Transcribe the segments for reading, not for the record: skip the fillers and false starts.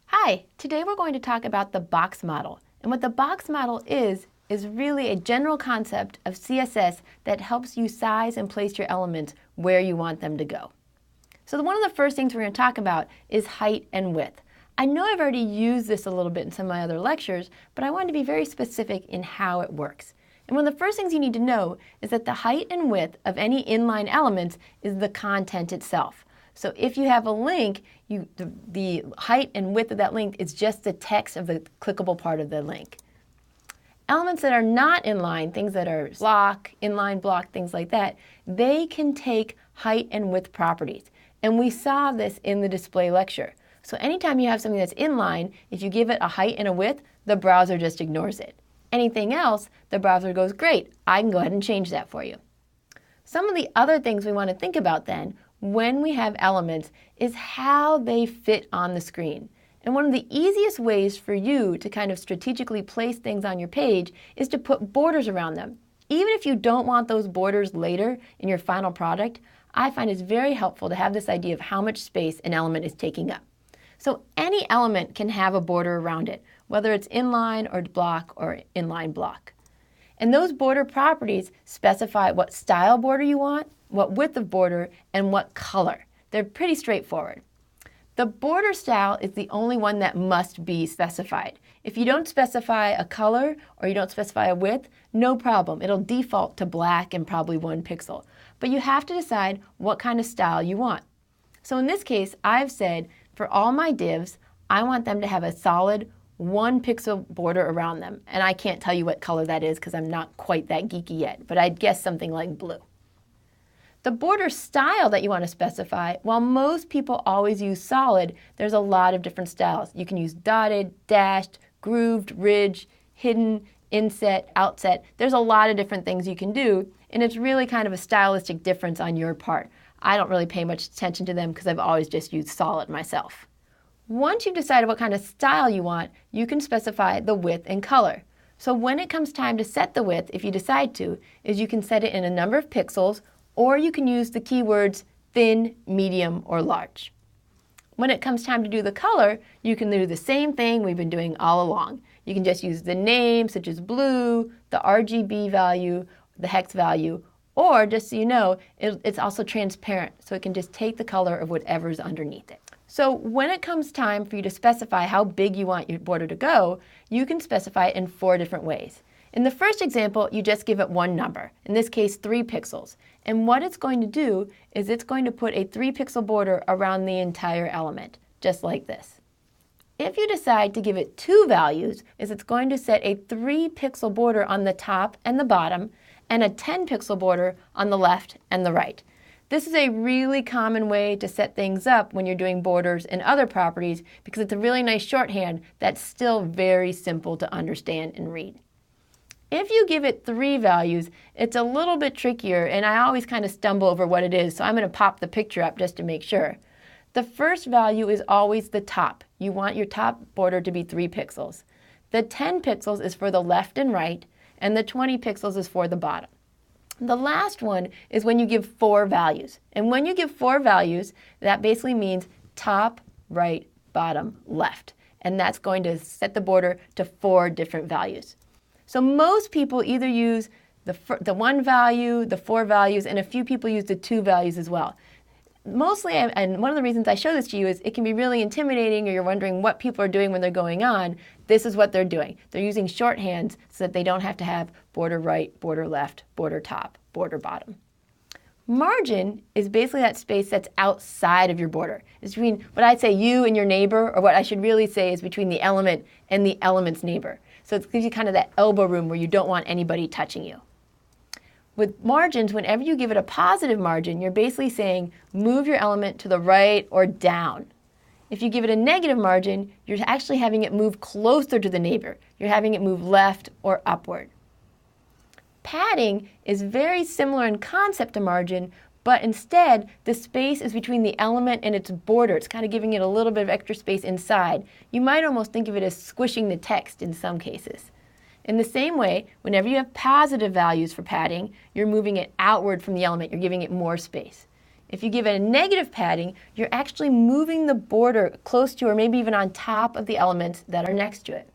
Hi, today we're going to talk about the box model. And what the box model is really a general concept of CSS that helps you size and place your elements where you want them to go. So one of the first things we're going to talk about is height and width. I know I've already used this a little bit in some of my other lectures, but I wanted to be very specific in how it works. And one of the first things you need to know is that the height and width of any inline elements is the content itself. So if you have a link, the height and width of that link is just the text of the clickable part of the link. Elements that are not inline, things that are block, inline block, things like that, they can take height and width properties. And we saw this in the display lecture. So anytime you have something that's inline, if you give it a height and a width, the browser just ignores it. Anything else, the browser goes, great, I can go ahead and change that for you. Some of the other things we want to think about then when we have elements is how they fit on the screen. And one of the easiest ways for you to kind of strategically place things on your page is to put borders around them. Even if you don't want those borders later in your final product, I find it's very helpful to have this idea of how much space an element is taking up. So any element can have a border around it, whether it's inline or block or inline block. And those border properties specify what style border you want, what width of border, and what color. They're pretty straightforward. The border style is the only one that must be specified. If you don't specify a color or you don't specify a width, no problem. It'll default to black and probably 1 pixel. But you have to decide what kind of style you want. So in this case, I've said for all my divs, I want them to have a solid 1 pixel border around them. And I can't tell you what color that is because I'm not quite that geeky yet, but I'd guess something like blue. The border style that you want to specify, while most people always use solid, there's a lot of different styles. You can use dotted, dashed, grooved, ridged, hidden, inset, outset. There's a lot of different things you can do, and it's really kind of a stylistic difference on your part. I don't really pay much attention to them because I've always just used solid myself. Once you've decided what kind of style you want, you can specify the width and color. So when it comes time to set the width, if you decide to, is you can set it in a number of pixels, or you can use the keywords thin, medium, or large. When it comes time to do the color, you can do the same thing we've been doing all along. You can just use the name, such as blue, the RGB value, the hex value, or just so you know, it's also transparent, so it can just take the color of whatever's underneath it. So when it comes time for you to specify how big you want your border to go, you can specify it in 4 different ways. In the first example, you just give it one number, in this case 3 pixels. And what it's going to do is it's going to put a 3 pixel border around the entire element, just like this. If you decide to give it 2 values, it's going to set a 3 pixel border on the top and the bottom, and a 10 pixel border on the left and the right. This is a really common way to set things up when you're doing borders and other properties because it's a really nice shorthand that's still very simple to understand and read. If you give it 3 values, it's a little bit trickier, and I always kind of stumble over what it is, so I'm going to pop the picture up just to make sure. The first value is always the top. You want your top border to be 3 pixels. The 10 pixels is for the left and right, and the 20 pixels is for the bottom. The last one is when you give 4 values. And when you give 4 values, that basically means top, right, bottom, left. And that's going to set the border to 4 different values. So most people either use the 1 value, the 4 values, and a few people use the 2 values as well. Mostly, and one of the reasons I show this to you is it can be really intimidating or you're wondering what people are doing when they're going on. This is what they're doing. They're using shorthands so that they don't have to have border right, border left, border top, border bottom. Margin is basically that space that's outside of your border. It's between what I'd say you and your neighbor, or what I should really say is between the element and the element's neighbor. So it gives you kind of that elbow room where you don't want anybody touching you. With margins, whenever you give it a positive margin, you're basically saying move your element to the right or down. If you give it a negative margin, you're actually having it move closer to the neighbor. You're having it move left or upward. Padding is very similar in concept to margin, but instead the space is between the element and its border. It's kind of giving it a little bit of extra space inside. You might almost think of it as squishing the text in some cases. In the same way, whenever you have positive values for padding, you're moving it outward from the element. You're giving it more space. If you give it a negative padding, you're actually moving the border close to or maybe even on top of the elements that are next to it.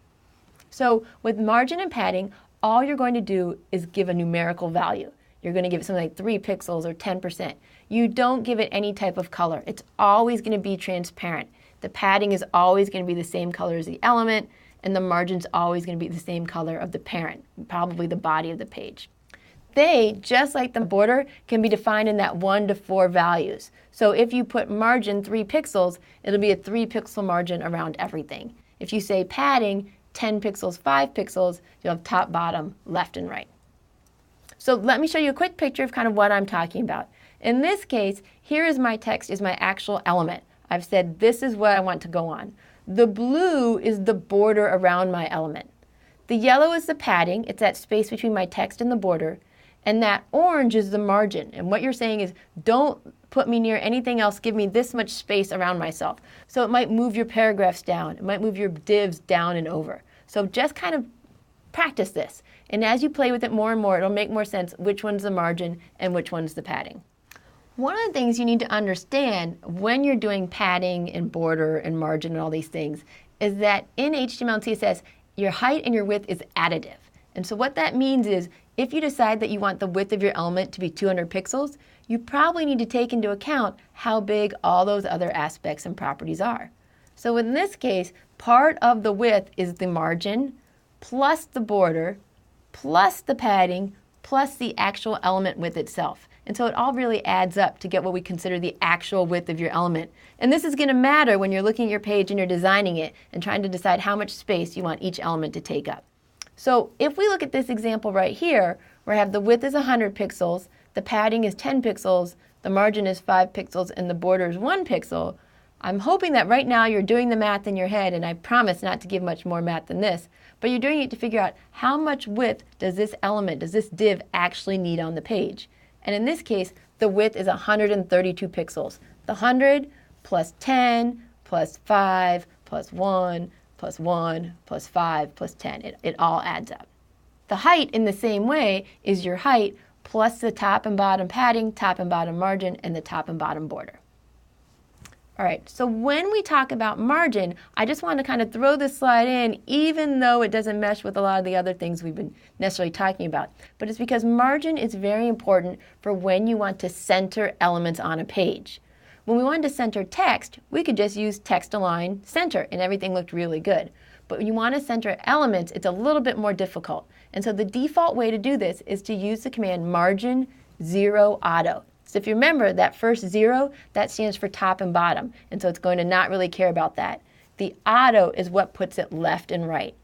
So with margin and padding, all you're going to do is give a numerical value. You're going to give it something like 3 pixels or 10%. You don't give it any type of color. It's always going to be transparent. The padding is always going to be the same color as the element, and the margin's always going to be the same color of the parent, probably the body of the page. They, just like the border, can be defined in that 1 to 4 values. So if you put margin 3 pixels, it'll be a 3 pixel margin around everything. If you say padding, 10 pixels, 5 pixels, you'll have top, bottom, left, and right. So let me show you a quick picture of kind of what I'm talking about. In this case, here is my text, is my actual element. I've said this is what I want to go on. The blue is the border around my element. The yellow is the padding. It's that space between my text and the border. And that orange is the margin. And what you're saying is, don't put me near anything else. Give me this much space around myself. So it might move your paragraphs down. It might move your divs down and over. So just kind of practice this. And as you play with it more and more, it'll make more sense which one's the margin and which one's the padding. One of the things you need to understand when you're doing padding and border and margin and all these things is that in HTML and CSS, your height and your width is additive. And so what that means is if you decide that you want the width of your element to be 200 pixels, you probably need to take into account how big all those other aspects and properties are. So in this case, part of the width is the margin, plus the border, plus the padding, plus the actual element width itself. And so it all really adds up to get what we consider the actual width of your element. And this is going to matter when you're looking at your page and you're designing it and trying to decide how much space you want each element to take up. So if we look at this example right here, where I have the width is 100 pixels, the padding is 10 pixels, the margin is 5 pixels, and the border is 1 pixel, I'm hoping that right now you're doing the math in your head, and I promise not to give much more math than this, but you're doing it to figure out how much width does this element, does this div actually need on the page. And in this case, the width is 132 pixels. The 100 plus 10 plus 5 plus 1 plus 1 plus 5 plus 10. It all adds up. The height in the same way is your height plus the top and bottom padding, top and bottom margin, and the top and bottom border. All right, so when we talk about margin, I just want to kind of throw this slide in, even though it doesn't mesh with a lot of the other things we've been necessarily talking about. But it's because margin is very important for when you want to center elements on a page. When we wanted to center text, we could just use text align center, and everything looked really good. But when you want to center elements, it's a little bit more difficult. And so the default way to do this is to use the command margin 0 auto. So if you remember that first 0, that stands for top and bottom, and so it's going to not really care about that. The auto is what puts it left and right.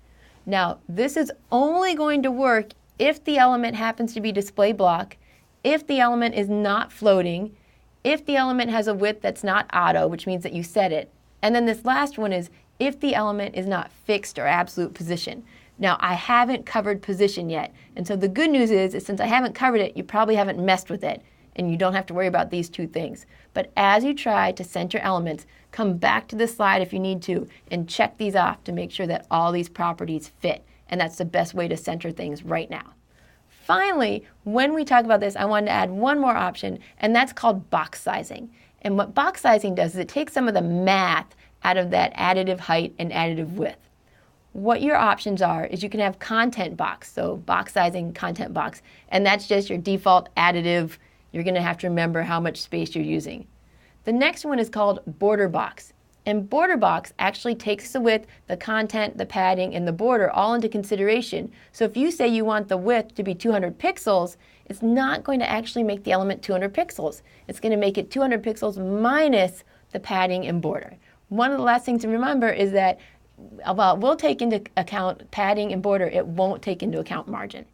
Now, this is only going to work if the element happens to be display block, if the element is not floating, if the element has a width that's not auto, which means that you set it, and then this last one is if the element is not fixed or absolute position. Now, I haven't covered position yet, and so the good news is since I haven't covered it, you probably haven't messed with it, and you don't have to worry about these two things. But as you try to center elements, come back to this slide if you need to and check these off to make sure that all these properties fit. And that's the best way to center things right now. Finally, when we talk about this, I wanted to add one more option, and that's called box sizing. And what box sizing does is it takes some of the math out of that additive height and additive width. What your options are is you can have content box, so box sizing, content box, and that's just your default additive. You're going to have to remember how much space you're using. The next one is called border box. And border box actually takes the width, the content, the padding, and the border all into consideration. So if you say you want the width to be 200 pixels, it's not going to actually make the element 200 pixels. It's going to make it 200 pixels minus the padding and border. One of the last things to remember is that while we'll take into account padding and border, it won't take into account margin.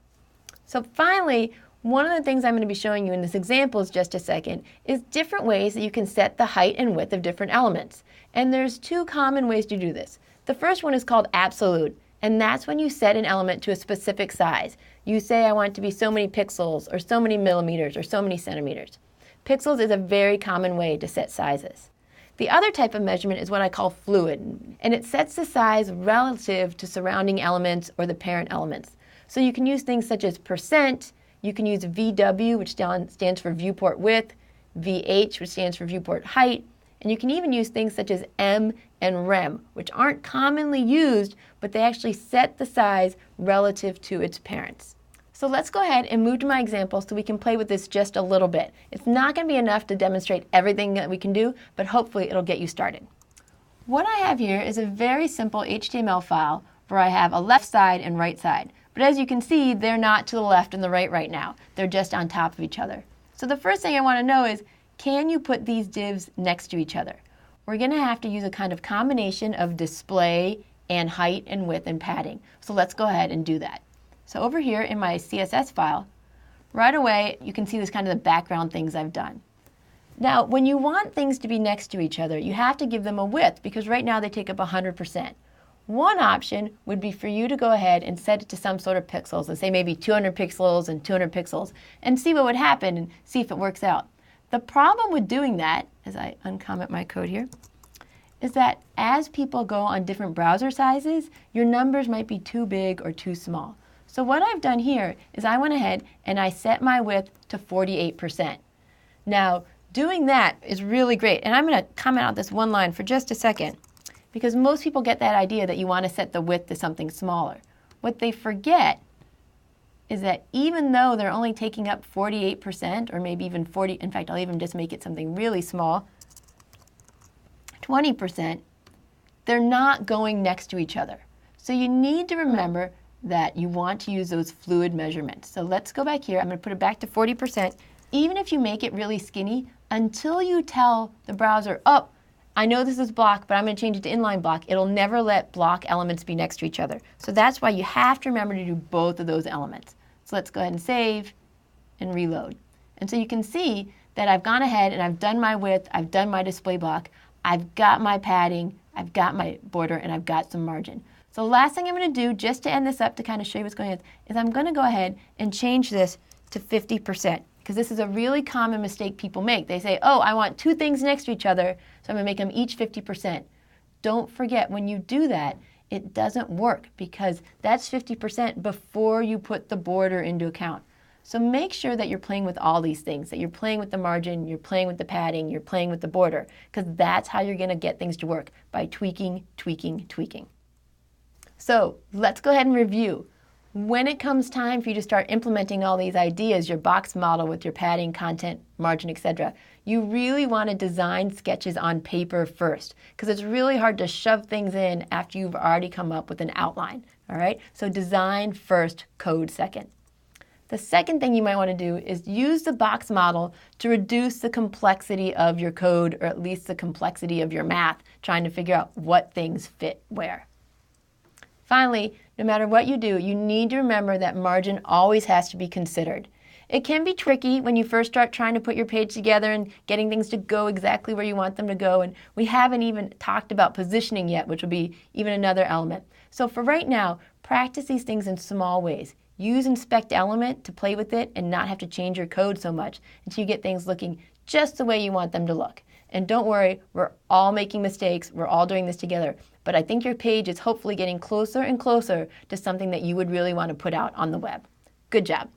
So finally, one of the things I'm going to be showing you in this example in just a second is different ways that you can set the height and width of different elements. And there's two common ways to do this. The first one is called absolute, and that's when you set an element to a specific size. You say, I want it to be so many pixels, or so many millimeters, or so many centimeters. Pixels is a very common way to set sizes. The other type of measurement is what I call fluid, and it sets the size relative to surrounding elements or the parent elements. So you can use things such as percent. You can use VW, which stands for viewport width. VH, which stands for viewport height, and you can even use things such as M and rem, which aren't commonly used, but they actually set the size relative to its parents. So let's go ahead and move to my example so we can play with this just a little bit. It's not going to be enough to demonstrate everything that we can do, but hopefully it'll get you started. What I have here is a very simple HTML file where I have a left side and right side. But as you can see, they're not to the left and the right now. They're just on top of each other. So the first thing I want to know is, can you put these divs next to each other? We're going to have to use a kind of combination of display and height and width and padding. So let's go ahead and do that. So over here in my CSS file, right away you can see this kind of the background things I've done. Now when you want things to be next to each other, you have to give them a width because right now they take up 100%. One option would be for you to go ahead and set it to some sort of pixels and say maybe 200 pixels and 200 pixels and see what would happen and see if it works out. The problem with doing that, as I uncomment my code here, is that as people go on different browser sizes, your numbers might be too big or too small. So what I've done here is I went ahead and I set my width to 48%. Now, doing that is really great. And I'm going to comment out this one line for just a second, because most people get that idea that you want to set the width to something smaller. What they forget is that even though they're only taking up 48%, or maybe even 40, in fact, I'll even just make it something really small, 20%, they're not going next to each other. So you need to remember that you want to use those fluid measurements. So let's go back here. I'm going to put it back to 40%. Even if you make it really skinny, until you tell the browser, oh, I know this is block, but I'm going to change it to inline block, it'll never let block elements be next to each other. So that's why you have to remember to do both of those elements. So let's go ahead and save and reload. And so you can see that I've gone ahead and I've done my width, I've done my display block, I've got my padding, I've got my border, and I've got some margin. So the last thing I'm going to do, just to end this up to kind of show you what's going on, is I'm going to go ahead and change this to 50%, because this is a really common mistake people make. They say, oh, I want two things next to each other, so I'm going to make them each 50%. Don't forget, when you do that, it doesn't work, because that's 50% before you put the border into account. So make sure that you're playing with all these things, that you're playing with the margin, you're playing with the padding, you're playing with the border, because that's how you're going to get things to work, by tweaking, tweaking, tweaking. So let's go ahead and review. When it comes time for you to start implementing all these ideas, your box model with your padding, content, margin, etc., you really want to design sketches on paper first, because it's really hard to shove things in after you've already come up with an outline. All right? So design first, code second. The second thing you might want to do is use the box model to reduce the complexity of your code, or at least the complexity of your math, trying to figure out what things fit where. Finally, no matter what you do, you need to remember that margin always has to be considered. It can be tricky when you first start trying to put your page together and getting things to go exactly where you want them to go, and we haven't even talked about positioning yet, which will be even another element. So for right now, practice these things in small ways. Use inspect element to play with it and not have to change your code so much until you get things looking just the way you want them to look. And don't worry, we're all making mistakes, we're all doing this together. But I think your page is hopefully getting closer and closer to something that you would really want to put out on the web. Good job.